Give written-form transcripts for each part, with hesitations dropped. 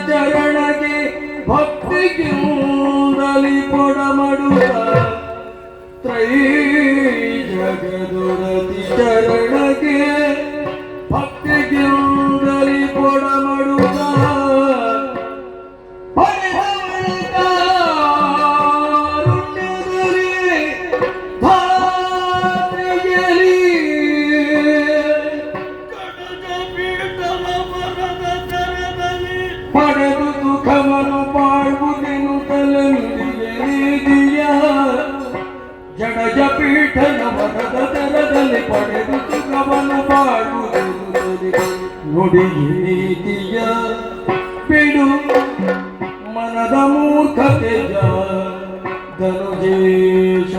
ಚರಣಗೆ ಭಕ್ತಿಗಿಂದಲಿ ಕೊಡಮಡುವ ತ್ರೈ ಜಗದುರತಿ ಚರಣಗೆ ಭಕ್ತಿಗಿಂದಲಿ ಕೊಡಮಡುವ ಪಡೆದು ಸುಖವನ್ನು ಪಾಡುವುದೆನು ತಲೆನುಡಿಯ ಜಡಜ ಪೀಠನ ಮನದ ತೆರದಲ್ಲಿ ಪಡೆದು ಸುಖವನ್ನು ಪಾಡುವುದೆನು ನುಡಿಯ ನೀತಿಯ ಬಿಡು ಮನದ ಮೂರ್ಖತೆಯ ಧನುಜೇಶ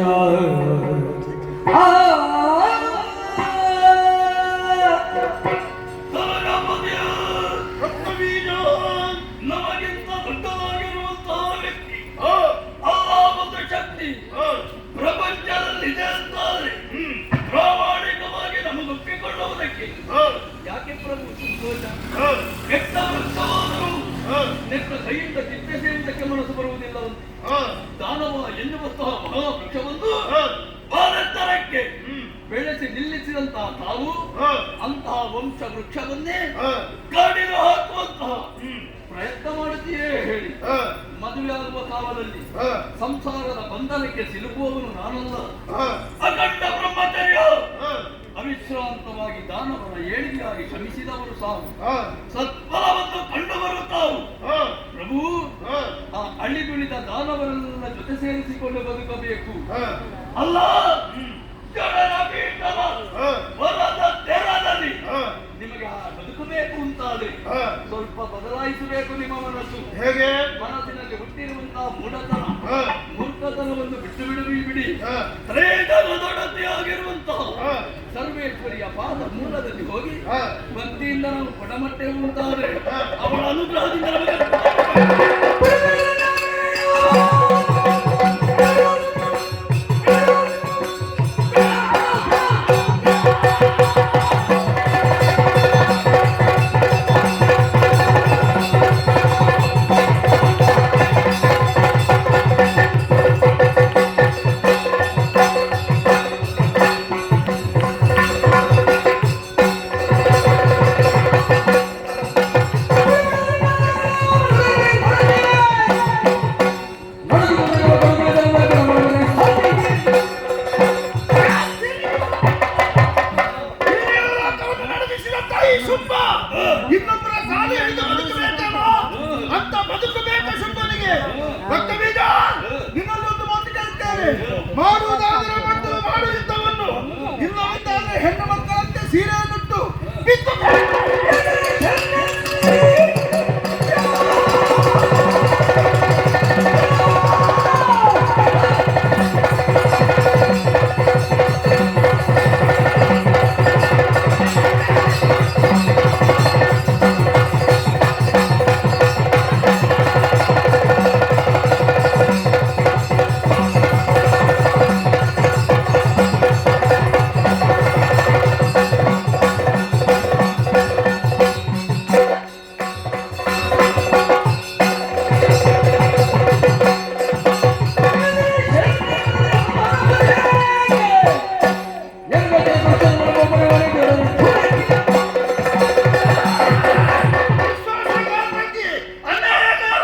ಪ್ರಾಮಾಣಿಕವಾಗಿ ನಮಗೊಪ್ಪಿಕೊಳ್ಳುವುದಕ್ಕೆ ಯಾಕೆ ಪ್ರಭು ಸಂತೋಷ ಕೆಟ್ಟ ವೃಕ್ಷವಾದರೂ ನೆಟ್ಟ ಕೈಯಿಂದ ಚಿತ್ತಸೇಂದ್ರಕ್ಕೆ ಮನಸ್ಸು ಬರುವುದಿಲ್ಲ. ದಾನವ ಎನ್ನುವಂತಹ ಮಹಾವೃಕ್ಷವೊಂದು ಭಾರತರಕ್ಕೆ ಬೆಳೆಸಿ ನಿಲ್ಲಿಸಿದಂತಹ ತಾವು ಅಂತಹ ವಂಶ ವೃಕ್ಷವನ್ನೇ ಕಾಡಿಲು ಹಾಕುವಂತಹ ಪ್ರಯತ್ನ ಮಾಡುತ್ತೀಯೇ ಹೇಳಿ. ಮದುವೆಯಾಗುವ ಕಾಲದಲ್ಲಿ ಸಂಸಾರದ ಬಂಧನಕ್ಕೆ ಸಿಲುಕುವವನು ನಾನಲ್ಲ. ಅಖಂಡ ಬ್ರಹ್ಮಚರ್ಯ ಅವಿಶ್ರಾಂತವಾಗಿ ದಾನವರ ಏಳಿಗೆಯಾಗಿ ಶ್ರಮಿಸಿದವರು ಸಾವು ಸತ್ಫಲವನ್ನು ಕಂಡು ಬರುತ್ತಾವು. ಪ್ರಭು ಆ ಅಳಿದುಳಿದ ದಾನವರನ್ನ ಜೊತೆ ಸೇರಿಸಿಕೊಂಡು ಬದುಕಬೇಕು ಅಲ್ಲ. ನಿಮಗೆ ಬದುಕಬೇಕು ಅಂತಾದ್ರೆ ಸ್ವಲ್ಪ ಬದಲಾಯಿಸಬೇಕು ನಿಮ್ಮ ಮನಸ್ಸು. ಹೇಗೆ? ಮನಸ್ಸಿನಲ್ಲಿ ಹುಟ್ಟಿರುವಂತಹ ಮೂರ್ಖತನವನ್ನು ಬಿಟ್ಟು ಬಿಡಿ. ಆಗಿರುವಂತಹ ಸರ್ವೇಶ್ವರಿಯ ಪಾದ ಮೂಲದಲ್ಲಿ ಹೋಗಿ ಭಕ್ತಿಯಿಂದ ನಾವು ಕೊಡಮಟ್ಟೆವು ಅಂತಾದ್ರೆ ಅವಳ ಅನುಗ್ರಹದಿಂದ ಇನ್ನೊಬ್ಬರ ಸಾಲಿ ಹಿಡಿದು ಬದುಕಬೇಕೇನೋ ಅಂತ ಬದುಕಬೇಕು ಶುಂಭನಿಗೆ. ಭಕ್ತ ಬೀಜ ನಿನ್ನಲ್ಲೊಂದು ಮಾತು ಕೇಳುತ್ತೇನೆ. ಮಾಡುವುದಾದರೆ ಮಾಡು ಯುದ್ಧವನ್ನು, ಇಲ್ಲವಂತಾದರೆ ಹೆಣ್ಣು ಮಕ್ಕಳಂತೆ ಸೀರೆಯನ್ನುಟ್ಟು ಬಿತ್ತು